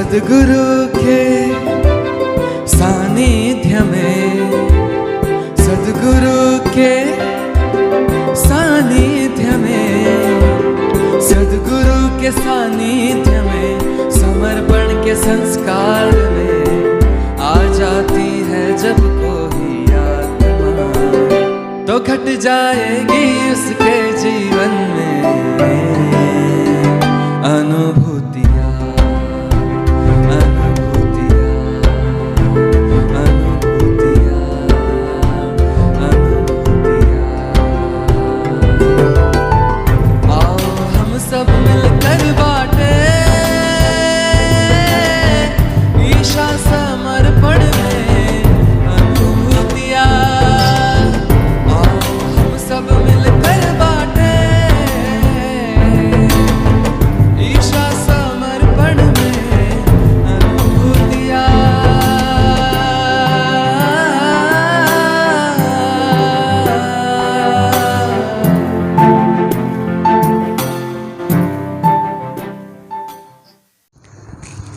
सद्गुरु के सानिध्य में, सद्गुरु के सानिध्य में, सद्गुरु के सानिध्य में, समर्पण के संस्कार में आ जाती है जब कोई आत्मा, तो घट जाएगी उसके जीवन में अनुभूतियाँ।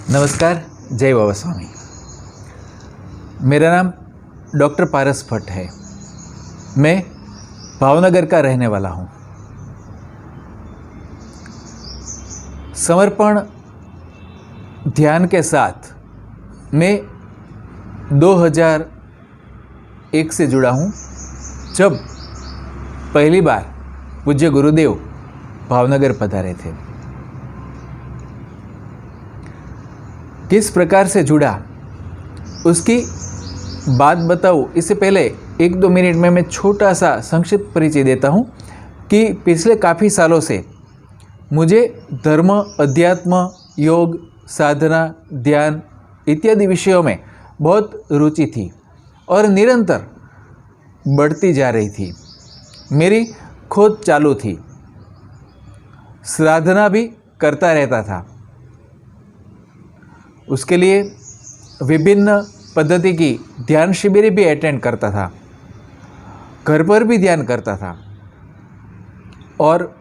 नमस्कार, जय बाबा स्वामी। मेरा नाम डॉक्टर पारस भट्ट है। मैं भावनगर का रहने वाला हूँ। समर्पण ध्यान के साथ मैं 2001 से जुड़ा हूँ, जब पहली बार पूज्य गुरुदेव भावनगर पधारे थे। किस प्रकार से जुड़ा उसकी बात बताऊँ, इससे पहले 1-2 मिनट में मैं छोटा सा संक्षिप्त परिचय देता हूँ कि पिछले काफ़ी सालों से मुझे धर्म, अध्यात्म, योग, साधना, ध्यान इत्यादि विषयों में बहुत रुचि थी और निरंतर बढ़ती जा रही थी। मेरी खोज चालू थी, साधना भी करता रहता था। उसके लिए विभिन्न पद्धति की ध्यान शिविरें भी अटेंड करता था, घर पर भी ध्यान करता था और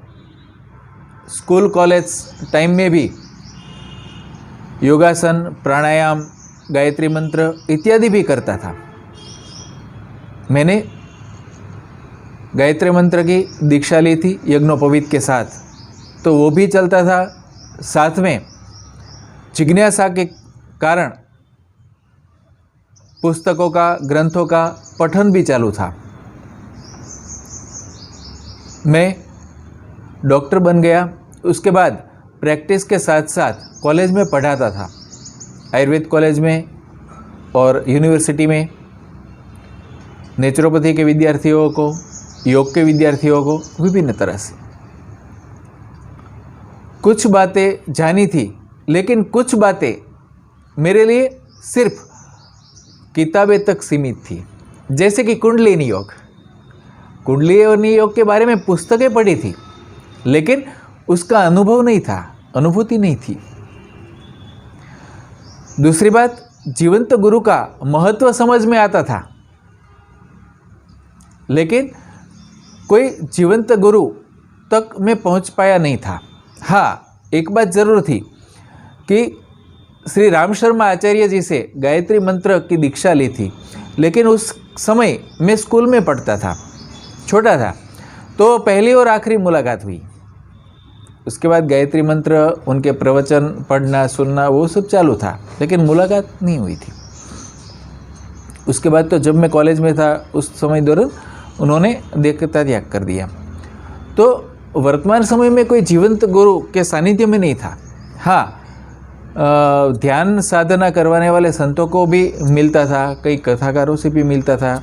स्कूल कॉलेज टाइम में भी योगासन, प्राणायाम, गायत्री मंत्र इत्यादि भी करता था। मैंने गायत्री मंत्र की दीक्षा ली थी यज्ञोपवीत के साथ, तो वो भी चलता था। साथ में जिज्ञासा के कारण पुस्तकों का, ग्रंथों का पठन भी चालू था। मैं डॉक्टर बन गया। उसके बाद प्रैक्टिस के साथ साथ कॉलेज में पढ़ाता था, आयुर्वेद कॉलेज में और यूनिवर्सिटी में नेचुरोपैथी के विद्यार्थियों को, योग के विद्यार्थियों को विभिन्न तरह से। कुछ बातें जानी थी, लेकिन कुछ बातें मेरे लिए सिर्फ किताबें तक सीमित थी। जैसे कि कुंडलिनी योग। कुंडलिनी योग के बारे में पुस्तकें पढ़ी थी, लेकिन उसका अनुभव नहीं था, अनुभूति नहीं थी। दूसरी बात, जीवंत गुरु का महत्व समझ में आता था, लेकिन कोई जीवंत गुरु तक मैं पहुंच पाया नहीं था। हाँ, एक बात ज़रूर थी कि श्री राम शर्मा आचार्य जी से गायत्री मंत्र की दीक्षा ली थी, लेकिन उस समय मैं स्कूल में पढ़ता था, छोटा था, तो पहली और आखिरी मुलाकात हुई। उसके बाद गायत्री मंत्र, उनके प्रवचन पढ़ना, सुनना वो सब चालू था, लेकिन मुलाकात नहीं हुई थी। उसके बाद तो जब मैं कॉलेज में था उस समय दौरान उन्होंने देवता त्याग कर दिया। तो वर्तमान समय में कोई जीवंत गुरु के सानिध्य में नहीं था। हाँ, ध्यान साधना करवाने वाले संतों को भी मिलता था, कई कथाकारों से भी मिलता था,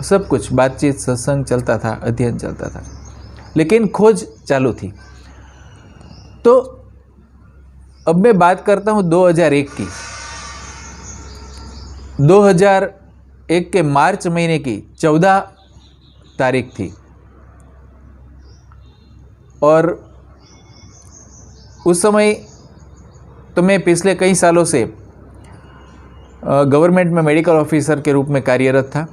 सब कुछ बातचीत, सत्संग चलता था, अध्ययन चलता था, लेकिन खोज चालू थी। तो अब मैं बात करता हूँ 2001 की। 2001 के मार्च महीने की 14 तारीख थी और उस समय तो मैं पिछले कई सालों से गवर्नमेंट में मेडिकल ऑफिसर के रूप में कार्यरत था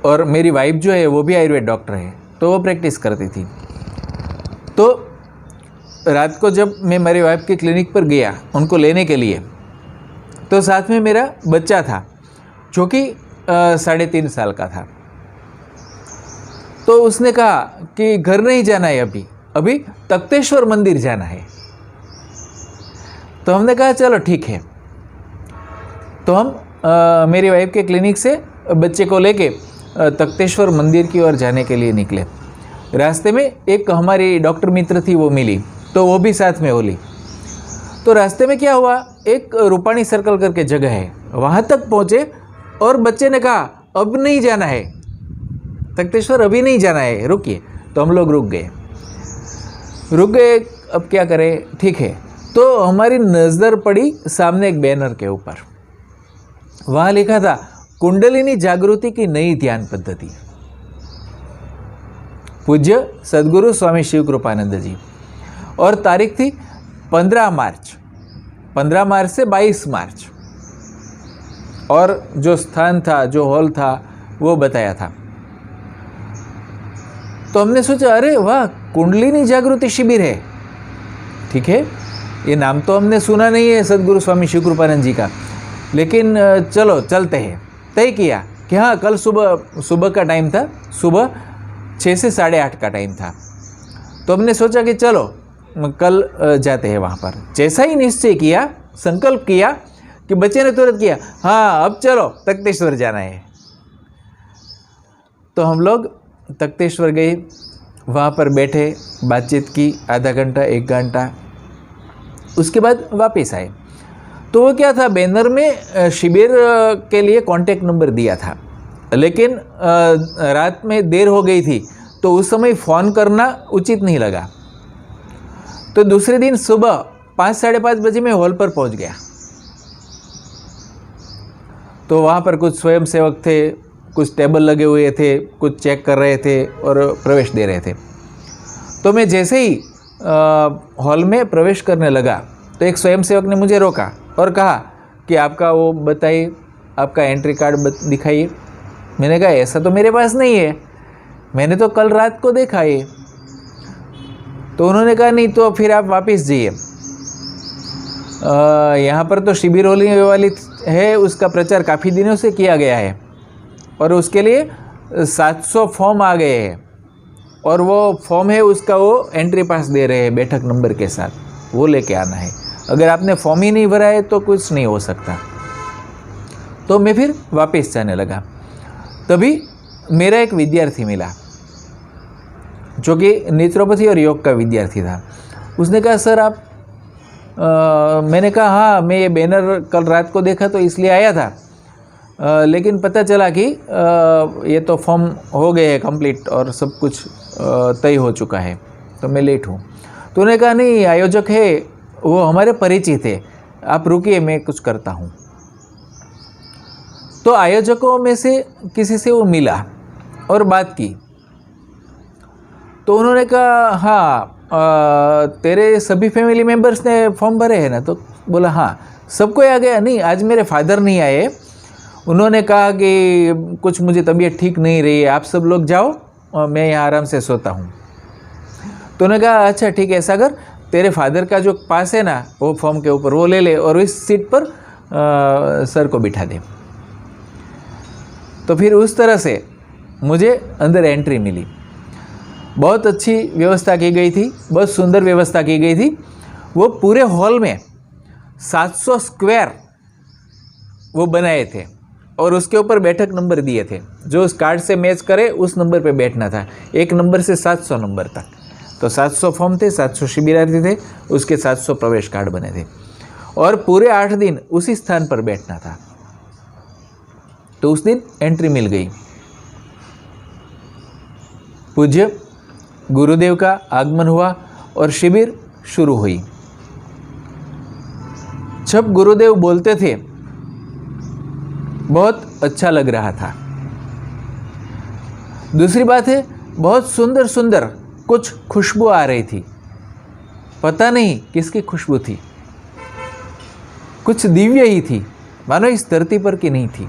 और मेरी वाइफ जो है वो भी आयुर्वेद डॉक्टर है, तो वो प्रैक्टिस करती थी। तो रात को जब मैं मेरी वाइफ के क्लिनिक पर गया उनको लेने के लिए, तो साथ में मेरा बच्चा था जो कि 3.5 साल का था। तो उसने कहा कि घर नहीं जाना है, अभी तख्तेश्वर मंदिर जाना है। तो हमने कहा चलो ठीक है। तो हम मेरी वाइफ के क्लिनिक से बच्चे को लेके तख्तेश्वर मंदिर की ओर जाने के लिए निकले। रास्ते में एक हमारी डॉक्टर मित्र थी, वो मिली, तो वो भी साथ में बोली। तो रास्ते में क्या हुआ, एक रूपाणी सर्कल करके जगह है, वहाँ तक पहुँचे और बच्चे ने कहा अब नहीं जाना है तख्तेश्वर, अभी नहीं जाना है, रुकिए। तो हम लोग रुक गए। अब क्या करें, ठीक है। तो हमारी नज़र पड़ी सामने एक बैनर के ऊपर, वहाँ लिखा था कुंडलिनी जागृति की नई ध्यान पद्धति, पूज्य सद्गुरु स्वामी शिव कृपानंद जी। और तारीख थी 15 मार्च से 22 मार्च। और जो स्थान था, जो हॉल था, वो बताया था। तो हमने सोचा अरे वाह, कुंडलिनी जागृति शिविर है। ठीक है, ये नाम तो हमने सुना नहीं है सद्गुरु स्वामी शिव कृपानंद जी का, लेकिन चलो चलते हैं। तय किया कि हाँ, कल सुबह का टाइम था, सुबह 6 से 8:30 का टाइम था। तो हमने सोचा कि चलो कल जाते हैं वहाँ पर। जैसा ही निश्चय किया, संकल्प किया कि बच्चे ने तुरंत किया हाँ अब चलो तख्तेश्वर जाना है। तो हम लोग तख्तेश्वर गए, वहाँ पर बैठे, बातचीत की आधा घंटा 1 घंटा, उसके बाद वापस आए। तो वो क्या था, बैनर में शिविर के लिए कॉन्टैक्ट नंबर दिया था, लेकिन रात में देर हो गई थी, तो उस समय फ़ोन करना उचित नहीं लगा। तो दूसरे दिन सुबह 5 साढ़े 5 बजे मैं हॉल पर पहुंच गया। तो वहाँ पर कुछ स्वयंसेवक थे, कुछ टेबल लगे हुए थे, कुछ चेक कर रहे थे और प्रवेश दे रहे थे। तो मैं जैसे ही हॉल में प्रवेश करने लगा तो एक स्वयंसेवक ने मुझे रोका और कहा कि आपका वो बताइए, आपका एंट्री कार्ड दिखाइए। मैंने कहा ऐसा तो मेरे पास नहीं है, मैंने तो कल रात को देखा ये। तो उन्होंने कहा नहीं तो फिर आप वापस जाइए, यहाँ पर तो शिविर होने वाली है, उसका प्रचार काफ़ी दिनों से किया गया है और उसके लिए 700 फॉर्म आ गए हैं, और वो फॉर्म है उसका वो एंट्री पास दे रहे हैं बैठक नंबर के साथ, वो लेके आना है। अगर आपने फॉर्म ही नहीं भरा है तो कुछ नहीं हो सकता। तो मैं फिर वापस जाने लगा। तभी मेरा एक विद्यार्थी मिला जो कि नेत्रोपैथी और योग का विद्यार्थी था। उसने कहा सर आप मैंने कहा हाँ, मैं ये बैनर कल रात को देखा तो इसलिए आया था, लेकिन पता चला कि ये तो फॉर्म हो गए हैं कंप्लीट और सब कुछ तय हो चुका है, तो मैं लेट हूँ। तो उन्होंने कहा नहीं, आयोजक है वो हमारे परिचित है, आप रुकिए मैं कुछ करता हूँ। तो आयोजकों में से किसी से वो मिला और बात की। तो उन्होंने कहा हाँ तेरे सभी फैमिली मेम्बर्स ने फॉर्म भरे हैं ना? तो बोला हाँ सबको आ गया। नहीं, आज मेरे फादर नहीं आए, उन्होंने कहा कि कुछ मुझे तबीयत ठीक नहीं रही है, आप सब लोग जाओ और मैं यहाँ आराम से सोता हूँ। तो उन्होंने कहा अच्छा ठीक है, ऐसा कर तेरे फादर का जो पास है ना वो फॉर्म के ऊपर वो ले ले और इस सीट पर सर को बिठा दे। तो फिर उस तरह से मुझे अंदर एंट्री मिली। बहुत अच्छी व्यवस्था की गई थी, बहुत सुंदर व्यवस्था की गई थी। वो पूरे हॉल में 700 स्क्वायर वो बनाए थे और उसके ऊपर बैठक नंबर दिए थे, जो उस कार्ड से मैच करे उस नंबर पे बैठना था, 1 नंबर से 700 नंबर तक। तो 700 फॉर्म थे, 700 शिविरार्थी थे, उसके 700 प्रवेश कार्ड बने थे और पूरे 8 दिन उसी स्थान पर बैठना था। तो उस दिन एंट्री मिल गई। पूज्य गुरुदेव का आगमन हुआ और शिविर शुरू हुई। जब गुरुदेव बोलते थे बहुत अच्छा लग रहा था। दूसरी बात है, बहुत सुंदर सुंदर कुछ खुशबू आ रही थी, पता नहीं किसकी खुशबू थी, कुछ दिव्य ही थी, मानो इस धरती पर की नहीं थी।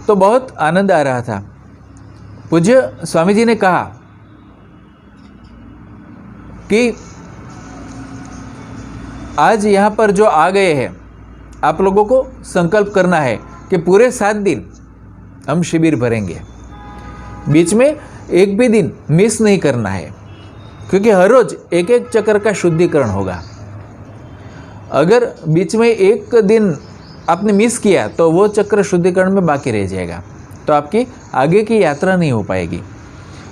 तो बहुत आनंद आ रहा था। पूज्य स्वामी जी ने कहा कि आज यहाँ पर जो आ गए हैं, आप लोगों को संकल्प करना है कि पूरे 7 दिन हम शिविर भरेंगे, बीच में एक भी दिन मिस नहीं करना है, क्योंकि हर रोज एक एक चक्र का शुद्धिकरण होगा। अगर बीच में एक दिन आपने मिस किया तो वो चक्र शुद्धिकरण में बाकी रह जाएगा, तो आपकी आगे की यात्रा नहीं हो पाएगी।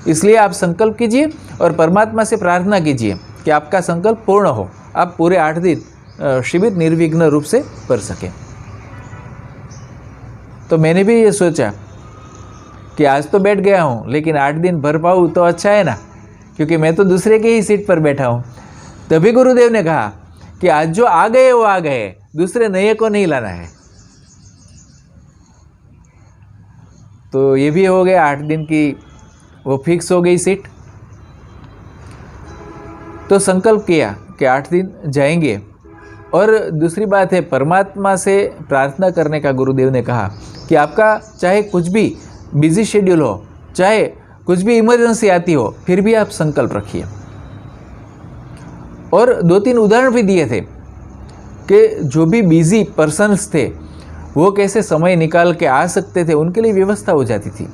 इसलिए आप संकल्प कीजिए और परमात्मा से प्रार्थना कीजिए कि आपका संकल्प पूर्ण हो, आप पूरे 8 दिन शिविर निर्विघ्न रूप से भर सकें। तो मैंने भी ये सोचा कि आज तो बैठ गया हूँ, लेकिन 8 दिन भर पाऊँ तो अच्छा है ना, क्योंकि मैं तो दूसरे के ही सीट पर बैठा हूँ। तभी गुरुदेव ने कहा कि आज जो आ गए वो आ गए, दूसरे नए को नहीं लाना है। तो ये भी हो गया, 8 दिन की वो फिक्स हो गई सीट। तो संकल्प किया कि 8 दिन जाएंगे। और दूसरी बात है, परमात्मा से प्रार्थना करने का गुरुदेव ने कहा कि आपका चाहे कुछ भी बिजी शेड्यूल हो, चाहे कुछ भी इमरजेंसी आती हो, फिर भी आप संकल्प रखिए। और 2-3 उदाहरण भी दिए थे कि जो भी बिजी पर्सन्स थे वो कैसे समय निकाल के आ सकते थे, उनके लिए व्यवस्था हो जाती थी।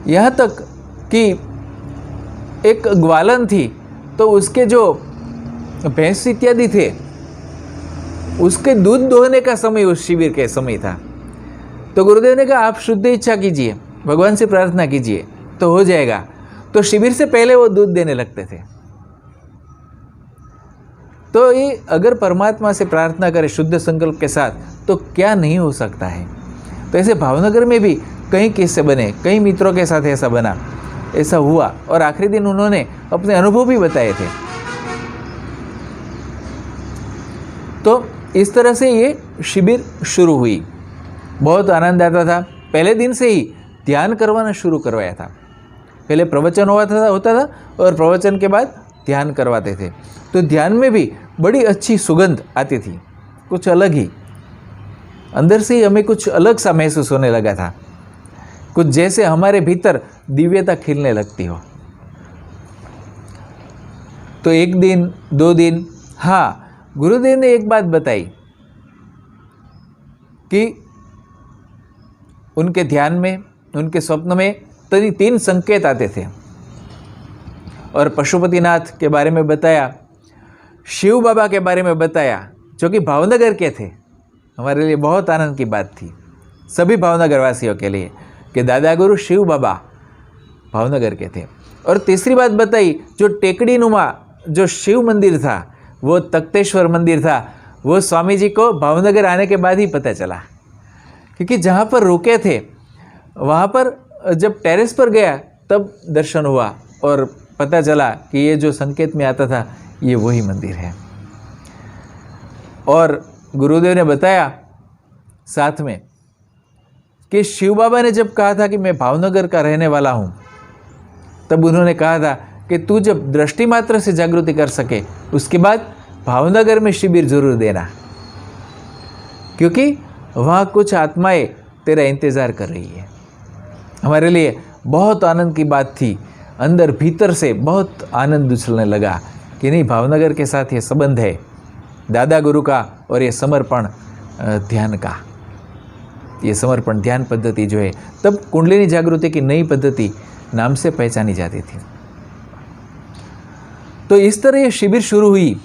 यहाँ तक कि एक ग्वालन थी, तो उसके जो भैंस इत्यादि थे उसके दूध दोहने का समय उस शिविर के समय था। तो गुरुदेव ने कहा आप शुद्ध इच्छा कीजिए, भगवान से प्रार्थना कीजिए तो हो जाएगा। तो शिविर से पहले वो दूध देने लगते थे। तो ये अगर परमात्मा से प्रार्थना करें शुद्ध संकल्प के साथ तो क्या नहीं हो सकता है। तो ऐसे भावनगर में भी कई किस्से बने, कई मित्रों के साथ ऐसा बना, ऐसा हुआ, और आखिरी दिन उन्होंने अपने अनुभव भी बताए थे। तो इस तरह से ये शिविर शुरू हुई। बहुत आनंद आता था। पहले दिन से ही ध्यान करवाना शुरू करवाया था। पहले प्रवचन होता था और प्रवचन के बाद ध्यान करवाते थे। तो ध्यान में भी बड़ी अच्छी सुगंध आती थी, कुछ अलग ही। अंदर से ही हमें कुछ अलग सा महसूस होने लगा था, कुछ जैसे हमारे भीतर दिव्यता खिलने लगती हो। तो 1 दिन 2 दिन, हाँ, गुरुदेव ने एक बात बताई कि उनके ध्यान में, उनके स्वप्न में 3 संकेत आते थे। और पशुपतिनाथ के बारे में बताया, शिव बाबा के बारे में बताया, जो कि भावनगर के थे। हमारे लिए बहुत आनंद की बात थी, सभी भावनगर वासियों के लिए, कि दादा गुरु शिव बाबा भावनगर के थे। और तीसरी बात बताई, जो टेकड़ी नुमा जो शिव मंदिर था, वो तख्तेश्वर मंदिर था, वो स्वामी जी को भावनगर आने के बाद ही पता चला। क्योंकि जहाँ पर रुके थे वहाँ पर जब टेरेस पर गया तब दर्शन हुआ और पता चला कि ये जो संकेत में आता था ये वही मंदिर है। और गुरुदेव ने बताया साथ में कि शिव बाबा ने जब कहा था कि मैं भावनगर का रहने वाला हूँ, तब उन्होंने कहा था कि तू जब दृष्टि मात्र से जागृति कर सके उसके बाद भावनगर में शिविर जरूर देना, क्योंकि वहाँ कुछ आत्माएं तेरा इंतज़ार कर रही है। हमारे लिए बहुत आनंद की बात थी, अंदर भीतर से बहुत आनंद उछलने लगा कि नहीं, भावनगर के साथ ये संबंध है दादा गुरु का, और ये समर्पण ध्यान का, ये समर्पण ध्यान पद्धति जो है, तब कुंडलिनी जागृति की नई पद्धति नाम से पहचानी जाती थी। तो इस तरह ये शिविर शुरू हुई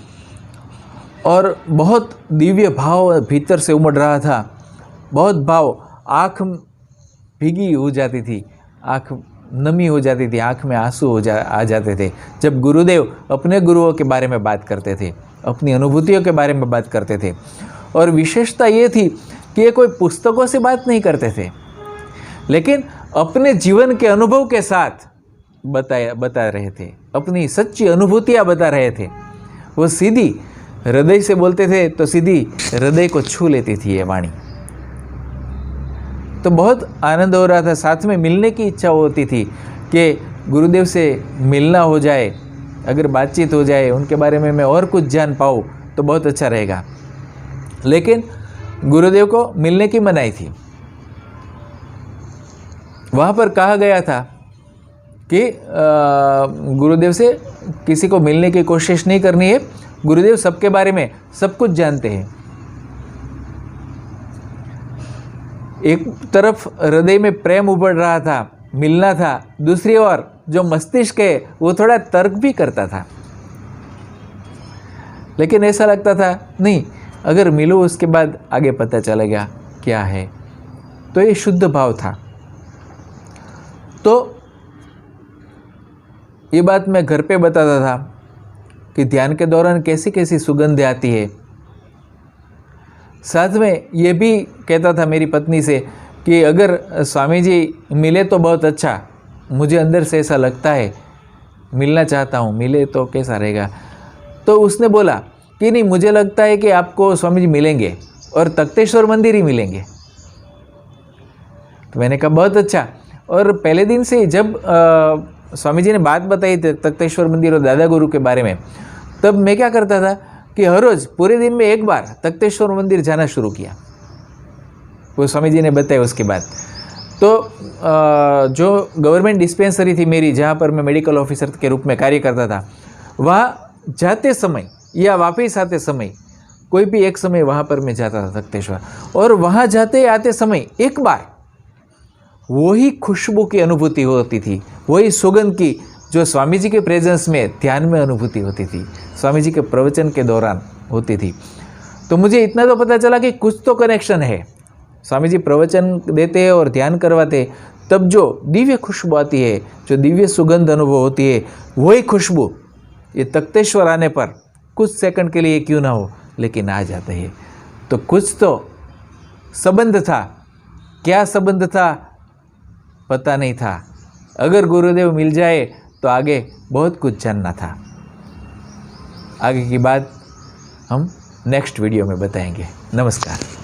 और बहुत दिव्य भाव भीतर से उमड़ रहा था, बहुत भाव, आँख भीगी हो जाती थी, आँख नमी हो जाती थी, आँख में आंसू आ जाते थे जब गुरुदेव अपने गुरुओं के बारे में बात करते थे, अपनी अनुभूतियों के बारे में बात करते थे। और विशेषता ये थी कि ये कोई पुस्तकों से बात नहीं करते थे, लेकिन अपने जीवन के अनुभव के साथ बता रहे थे, अपनी सच्ची अनुभूतियाँ बता रहे थे। वो सीधी हृदय से बोलते थे तो सीधी हृदय को छू लेती थी ये वाणी। तो बहुत आनंद हो रहा था, साथ में मिलने की इच्छा होती थी कि गुरुदेव से मिलना हो जाए, अगर बातचीत हो जाए, उनके बारे में मैं और कुछ जान पाऊँ तो बहुत अच्छा रहेगा। लेकिन गुरुदेव को मिलने की मनाही थी। वहाँ पर कहा गया था कि गुरुदेव से किसी को मिलने की कोशिश नहीं करनी है, गुरुदेव सबके बारे में सब कुछ जानते हैं। एक तरफ हृदय में प्रेम उभर रहा था, मिलना था, दूसरी ओर जो मस्तिष्क है वो थोड़ा तर्क भी करता था, लेकिन ऐसा लगता था नहीं, अगर मिलूँ उसके बाद आगे पता चलेगा क्या है। तो ये शुद्ध भाव था। तो ये बात मैं घर पे बताता था कि ध्यान के दौरान कैसी कैसी सुगंध आती है। साथ में ये भी कहता था मेरी पत्नी से कि अगर स्वामी जी मिले तो बहुत अच्छा, मुझे अंदर से ऐसा लगता है, मिलना चाहता हूँ, मिले तो कैसा रहेगा। तो उसने बोला कि नहीं, मुझे लगता है कि आपको स्वामी जी मिलेंगे और तख्तेश्वर मंदिर ही मिलेंगे। तो मैंने कहा बहुत अच्छा। और पहले दिन से जब स्वामी जी ने बात बताई थी तख्तेश्वर मंदिर और दादा गुरु के बारे में, तब मैं क्या करता था कि हर रोज़ पूरे दिन में एक बार तख्तेश्वर मंदिर जाना शुरू किया। वो स्वामी जी ने बताया उसके बाद। तो जो गवर्नमेंट डिस्पेंसरी थी मेरी, जहाँ पर मैं मेडिकल ऑफिसर के रूप में कार्य करता था, वहाँ जाते समय या वापस आते समय कोई भी एक समय वहाँ पर मैं जाता था तख्तेश्वर, और वहाँ जाते आते समय एक बार वही खुशबू की अनुभूति होती थी, वही सुगंध की जो स्वामी जी के प्रेजेंस में ध्यान में अनुभूति होती थी, स्वामी जी के प्रवचन के दौरान होती थी। तो मुझे इतना तो पता चला कि कुछ तो कनेक्शन है। स्वामी जी प्रवचन देते हैं और ध्यान करवाते, तब जो दिव्य खुशबू आती है, जो दिव्य सुगंध अनुभव होती है, वही खुशबू ये तख्तेश्वर आने पर कुछ सेकंड के लिए क्यों ना हो, लेकिन आ जाते हैं। तो कुछ तो संबंध था, क्या संबंध था पता नहीं था। अगर गुरुदेव मिल जाए तो आगे बहुत कुछ जानना था। आगे की बात हम नेक्स्ट वीडियो में बताएंगे। नमस्कार।